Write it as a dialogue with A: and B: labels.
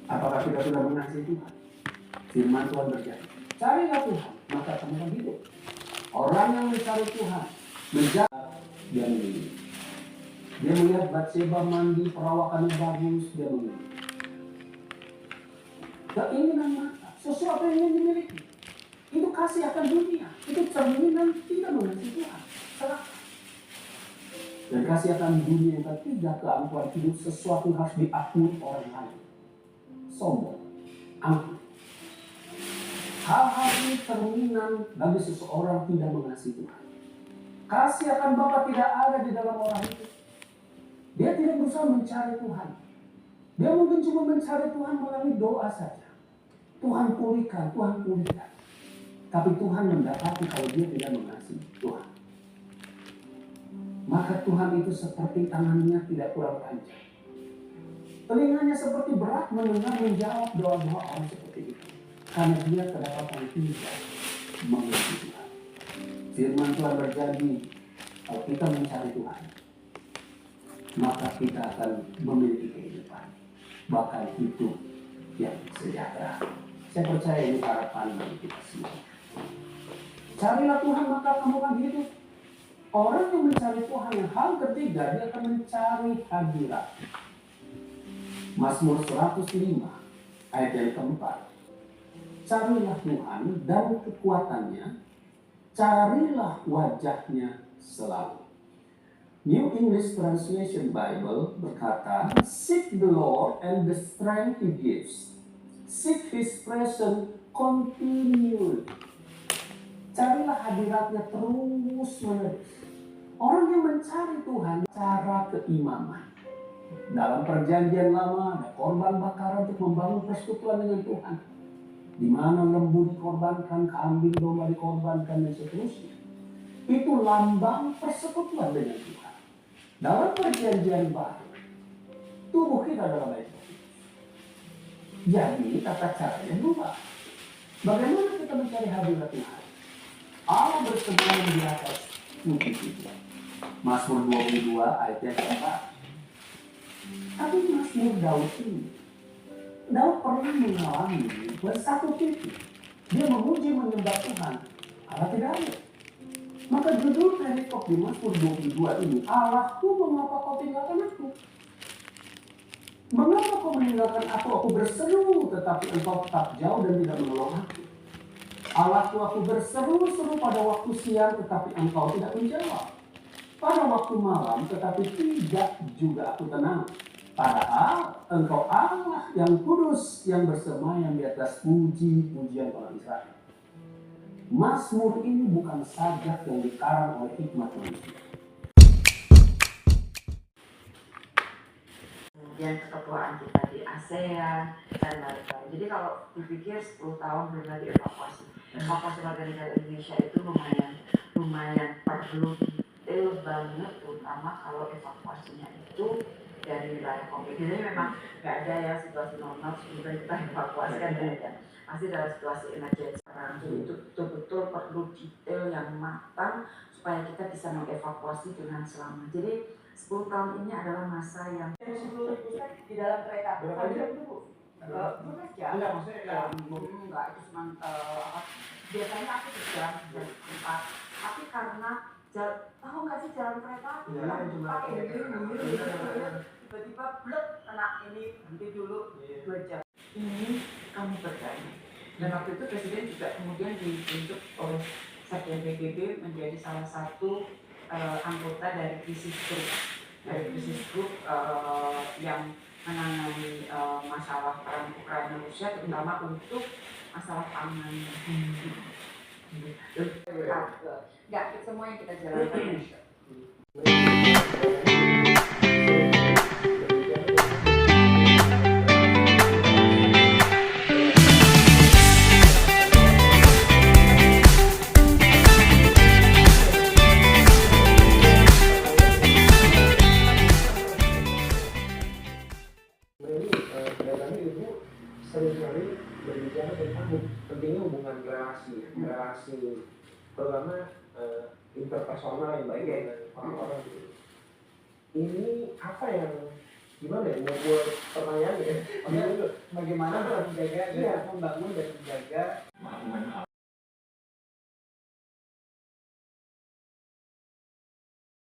A: Apakah kita sudah mengasihi Tuhan? Firman Tuhan berkata, carilah Tuhan, maka kamu akan hidup. Orang yang mencari Tuhan, menjaga, dia memilih. Dia melihat Batseba mandi, perawakannya bagus, dia memilih. Keinginan mata, sesuatu yang ingin dimiliki. Itu kasih akan dunia. Itu cerminan tidak mengasihi Tuhan. Salah. Dan kasih akan dunia yang ketiga, keangkuhan hidup, sesuatu yang harus diakui orang lain. Sombong, angkuh. Hal-hal ini cerminan bagi seseorang tidak mengasihi Tuhan. Kasih akan Bapa tidak ada di dalam orang itu. Dia tidak berusaha mencari Tuhan. Dia mungkin cuma mencari Tuhan melalui doa saja. Tuhan pulihkan, Tuhan pulihkan. Tapi Tuhan mendapati kalau dia tidak mengasihi Tuhan. Maka Tuhan itu seperti tangannya tidak kurang panjang. Telinganya seperti berat mendengar menjawab doa-doa orang seperti itu. Karena dia kedapatan tidak mengasihi Tuhan. Firman Tuhan berjanji, kalau kita mencari Tuhan, maka kita akan memiliki kehidupan, bahkan hidup yang sejahtera. Saya percaya ini harapan bagi kita semua. Carilah Tuhan, maka kamu akan hidup. Orang yang mencari Tuhan, yang hal ketiga, dia akan mencari hadirat. Mazmur 105 ayat yang keempat. Carilah Tuhan dan kekuatannya, carilah wajahnya selalu. New English Translation Bible berkata, seek the Lord and the strength He gives. Seek His presence continually. Carilah hadiratnya terus menerus. Orang yang mencari Tuhan, cara keimaman. Dalam perjanjian lama ada korban bakaran untuk membangun persekutuan dengan Tuhan. Di mana lembu dikorbankan, kambing domba dikorbankan dan seterusnya. Itu lambang persekutuan dengan Tuhan. Dalam perjanjian baru, tubuh kita adalah baik. Jadi tata caranya berubah. Bagaimana kita mencari hadirat Tuhan? Allah bersemayam di atas bukit itu. Mazmur 22 ayat yang keempat. Tapi Mazmur Daud ini, Daud pernah mengalami satu titik. Dia memuji menyembah Tuhan, Allah tidak ada. Maka judul perikop di Mazmur 22 ini, Allahku mengapa kau tinggalkan aku? Mengapa kau meninggalkan aku? Aku berseru tetapi engkau tetap jauh dan tidak menolong aku. Allahku, aku berseru-seru pada waktu siang tetapi engkau tidak menjawab. Pada waktu malam tetapi tidak juga aku tenang. Padahal engkau Allah yang kudus yang bersemayam di atas puji-pujian orang Israel. Mazmur ini bukan sajak yang dikarang oleh hikmat manusia.
B: Kemudian keketuaan kita di ASEAN dan lain-lain. Jadi kalau dipikir 10 tahun belum lagi evakuasi warga negara Indonesia itu lumayan perlu detail banget, terutama kalau evakuasinya itu dari wilayah konflik. Jadi memang nggak ada ya situasi normal kemudian kita evakuasi, kan tidak ada. Pasti dalam situasi emergency. Jadi itu betul-betul perlu detail yang matang supaya kita bisa mengevakuasi dengan selamat. Jadi 10 tahun ini adalah masa yang di dalam kereta. Berapa jam itu, Bu? 12 jam. Enggak, maksudnya enggak, itu cuma biasanya aku jam 4. Tapi karena tahu nggak sih jalan kereta? Pakai tiba-tiba blek kena ini, berhenti dulu 2 jam. Ini kamu bertanya. Dan waktu itu Presiden juga kemudian ditunjuk oleh Sekjen PBB menjadi salah satu anggota dari krisis grup yang menangani masalah perang Ukraina Rusia, terutama untuk masalah pangan. Enggak, semua yang kita jalankan.
A: Seringkali berbicara tentang pentingnya hubungan relasi, terutama interpersonal yang baik dengan orang-orang. Ini apa yang
C: gimana ya mau buat pertanyaan ya? Maksudnya bagaimana menjaga membangun dan menjaga
D: melakukan